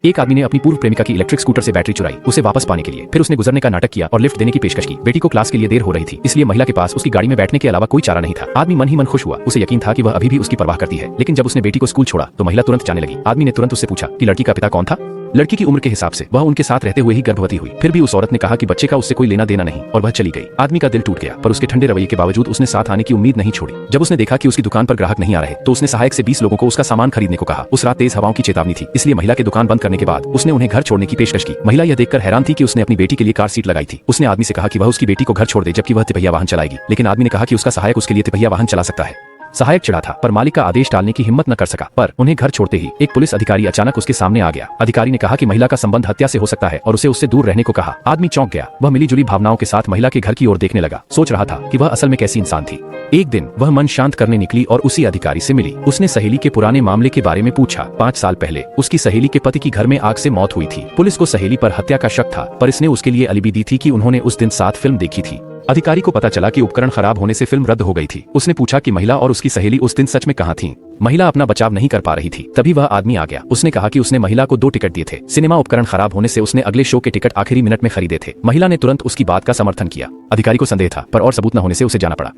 एक आदमी ने अपनी पूर्व प्रेमिका की इलेक्ट्रिक स्कूटर से बैटरी चुराई उसे वापस पाने के लिए। फिर उसने गुजरने का नाटक किया और लिफ्ट देने की पेशकश की। बेटी को क्लास के लिए देर हो रही थी, इसलिए महिला के पास उसकी गाड़ी में बैठने के अलावा कोई चारा नहीं था। आदमी मन ही मन खुश हुआ। उसे यकीन था कि वह अभी भी उसकी परवाह करती है। लेकिन जब उसने बेटी को स्कूल छोड़ा तो महिला तुरंत जाने लगी। आदमी ने तुरंत उससे पूछा कि लड़की का पिता कौन था। लड़की की उम्र के हिसाब से वह उनके साथ रहते हुए ही गर्भवती हुई। फिर भी उस औरत ने कहा कि बच्चे का उससे कोई लेना देना नहीं और वह चली गई। आदमी का दिल टूट गया, पर उसके ठंडे रवैये के बावजूद उसने साथ आने की उम्मीद नहीं छोड़ी। जब उसने देखा कि उसकी दुकान पर ग्राहक नहीं आ रहे तो उसने सहायक से 20 लोगों को उसका सामान खरीदने को कहा। उस रात तेज हवाओं की चेतावनी थी, इसलिए महिला की दुकान बंद करने के बाद उसने उन्हें घर छोड़ने की पेशकश की। महिला यह देखकर हैरान थी कि उसने अपनी बेटी के लिए कार सीट लगाई थी। उसने आदमी से कहा कि वह उसकी बेटी को घर छोड़ दे जबकि वह तिपहिया वाहन चलाएगी। लेकिन आदमी ने कहा कि उसका सहायक उसके लिए तिपहिया वाहन चला सकता है। सहायक चिढ़ा था, पर मालिक का आदेश टालने की हिम्मत न कर सका। पर उन्हें घर छोड़ते ही एक पुलिस अधिकारी अचानक उसके सामने आ गया। अधिकारी ने कहा कि महिला का संबंध हत्या से हो सकता है और उसे उससे दूर रहने को कहा। आदमी चौंक गया। वह मिलीजुली भावनाओं के साथ महिला के घर की ओर देखने लगा। सोच रहा था कि वह असल में कैसी इंसान थी। एक दिन वह मन शांत करने निकली और उसी अधिकारी से मिली। उसने सहेली के पुराने मामले के बारे में पूछा। 5 साल पहले उसकी सहेली के पति की घर में आग से मौत हुई थी। पुलिस को सहेली पर हत्या का शक था, पर इसने उसके लिए अलिबी दी थी कि उन्होंने उस दिन साथ फिल्म देखी थी। अधिकारी को पता चला कि उपकरण खराब होने से फिल्म रद्द हो गई थी। उसने पूछा कि महिला और उसकी सहेली उस दिन सच में कहाँ थीं? महिला अपना बचाव नहीं कर पा रही थी। तभी वह आदमी आ गया। उसने कहा कि उसने महिला को 2 टिकट दिए थे। सिनेमा उपकरण खराब होने से उसने अगले शो के टिकट आखिरी मिनट में खरीदे थे। महिला ने तुरंत उसकी बात का समर्थन किया। अधिकारी को संदेह था, पर और सबूत न होने से उसे जाना पड़ा।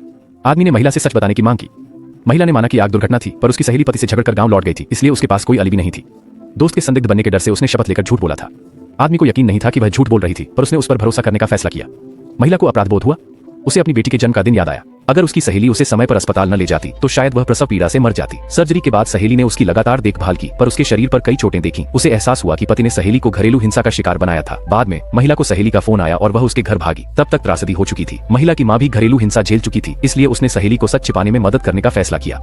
आदमी ने महिला से सच बताने की मांग की। महिला ने माना कि आग दुर्घटना थी, पर उसकी सहेली पति से झगड़कर गांव लौट गई थी, इसलिए उसके पास कोई अलिबी नहीं थी। दोस्त के संदिग्ध बनने के डर से उसने शपथ लेकर झूठ बोला था। आदमी को यकीन नहीं था कि वह झूठ बोल रही थी, पर उसने उस पर भरोसा करने का फैसला किया। महिला को अपराध बोध हुआ। उसे अपनी बेटी के जन्म का दिन याद आया। अगर उसकी सहेली उसे समय पर अस्पताल न ले जाती तो शायद वह प्रसव पीड़ा से मर जाती। सर्जरी के बाद सहेली ने उसकी लगातार देखभाल की, पर उसके शरीर पर कई चोटें देखीं। उसे एहसास हुआ कि पति ने सहेली को घरेलू हिंसा का शिकार बनाया था। बाद में महिला को सहेली का फोन आया और वह उसके घर भागी। तब तक त्रासदी हो चुकी थी। महिला की मां भी घरेलू हिंसा झेल चुकी थी, इसलिए उसने सहेली को सच छिपाने में मदद करने का फैसला किया।